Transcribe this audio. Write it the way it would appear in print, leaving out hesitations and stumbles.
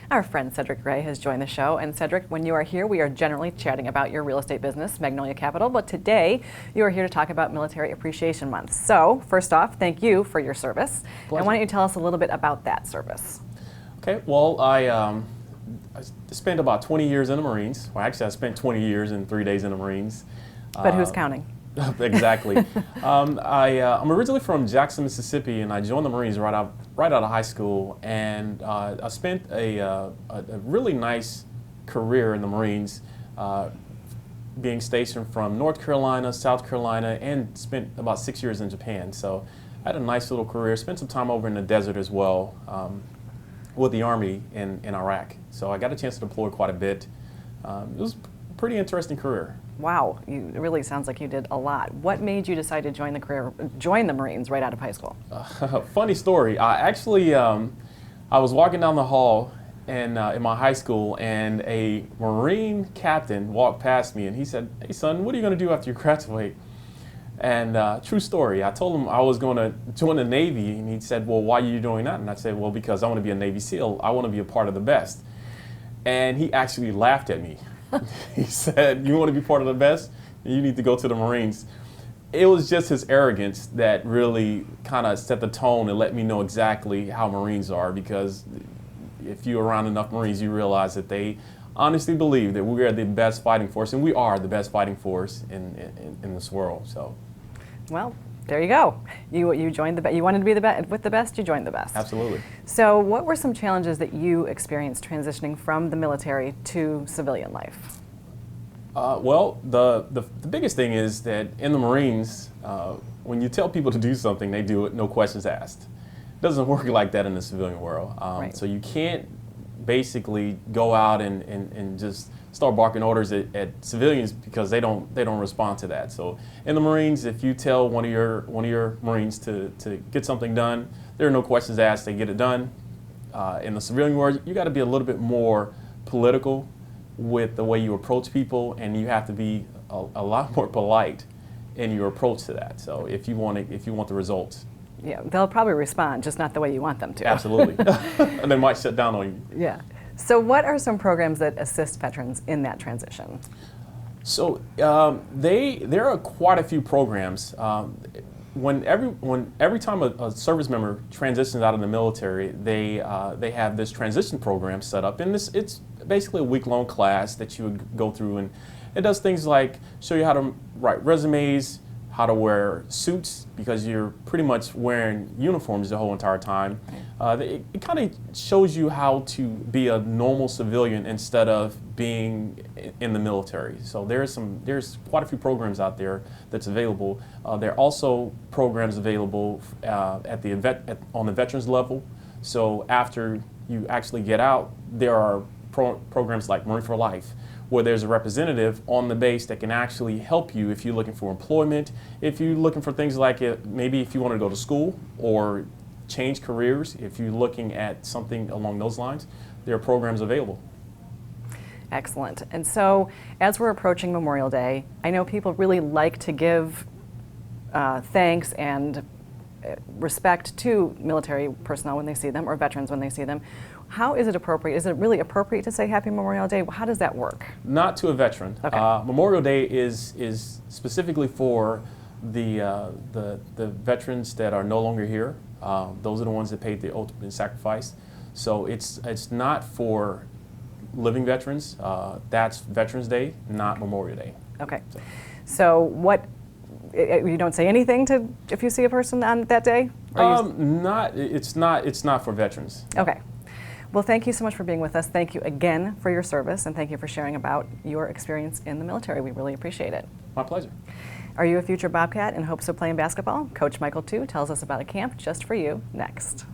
Our friend Cedric Gray has joined the show. And Cedric, when you are here, we are generally chatting about your real estate business, Magnolia Capital. But today, you are here to talk about Military Appreciation Month. So, first off, thank you for your service. Pleasure. And why don't you tell us a little bit about that service? Okay, well, I spent about 20 years in the Marines. Well, actually, I spent 20 years and 3 days in the Marines. But who's counting? Exactly. I'm originally from Jackson, Mississippi, and I joined the Marines right out of high school. And I spent a really nice career in the Marines, being stationed from North Carolina, South Carolina, and spent about 6 years in Japan. So I had a nice little career. Spent some time over in the desert as well with the Army in Iraq. So I got a chance to deploy quite a bit. It was a pretty interesting career. Wow, it really sounds like you did a lot. What made you decide to join the Marines right out of high school? Funny story. I was walking down the hall in my high school, and a Marine captain walked past me, and he said, "Hey son, what are you going to do after you graduate?" And true story, I told him I was going to join the Navy, and he said, "Well, why are you doing that?" And I said, "Well, because I want to be a Navy SEAL. I want to be a part of the best." And he actually laughed at me. He said, "You want to be part of the best? You need to go to the Marines." It was just his arrogance that really kind of set the tone and let me know exactly how Marines are, because if you're around enough Marines, you realize that they honestly believe that we are the best fighting force, and we are the best fighting force in this world. So, well, there you go. You joined you wanted to be the best with the best. You joined the best. Absolutely. So, what were some challenges that you experienced transitioning from the military to civilian life? Well, the biggest thing is that in the Marines, when you tell people to do something, they do it, no questions asked. It doesn't work like that in the civilian world. Right. So you can't basically go out and just start barking orders at civilians, because they don't respond to that. So in the Marines, if you tell one of your Marines to get something done, there are no questions asked. They get it done. In the civilian world, you got to be a little bit more political with the way you approach people, and you have to be a lot more polite in your approach to that. So if you want the results. Yeah, they'll probably respond, just not the way you want them to. Absolutely. And they might shut down on you. Yeah. So what are some programs that assist veterans in that transition? So there are quite a few programs. Every time a service member transitions out of the military, they have this transition program set up, and it's basically a week-long class that you would go through, and it does things like show you how to write resumes, how to wear suits, because you're pretty much wearing uniforms the whole entire time. It kind of shows you how to be a normal civilian instead of being in the military. So there's quite a few programs out there that's available. There are also programs available on the veterans level. So after you actually get out, there are programs like Marine for Life, where there's a representative on the base that can actually help you if you're looking for employment, if you're looking for things like maybe if you want to go to school or change careers, if you're looking at something along those lines, there are programs available. Excellent. And so as we're approaching Memorial Day, I know people really like to give thanks and respect to military personnel when they see them, or veterans when they see them. How is it appropriate? Is it really appropriate to say Happy Memorial Day? How does that work? Not to a veteran. Okay. Memorial Day is specifically for the veterans that are no longer here. Those are the ones that paid the ultimate sacrifice. So it's not for living veterans. That's Veterans Day, not Memorial Day. Okay. So what? You don't say anything if you see a person on that day? It's not for veterans. Okay. Well, thank you so much for being with us. Thank you again for your service, and thank you for sharing about your experience in the military. We really appreciate it. My pleasure. Are you a future Bobcat in hopes of playing basketball? Coach Michael, too, tells us about a camp just for you next.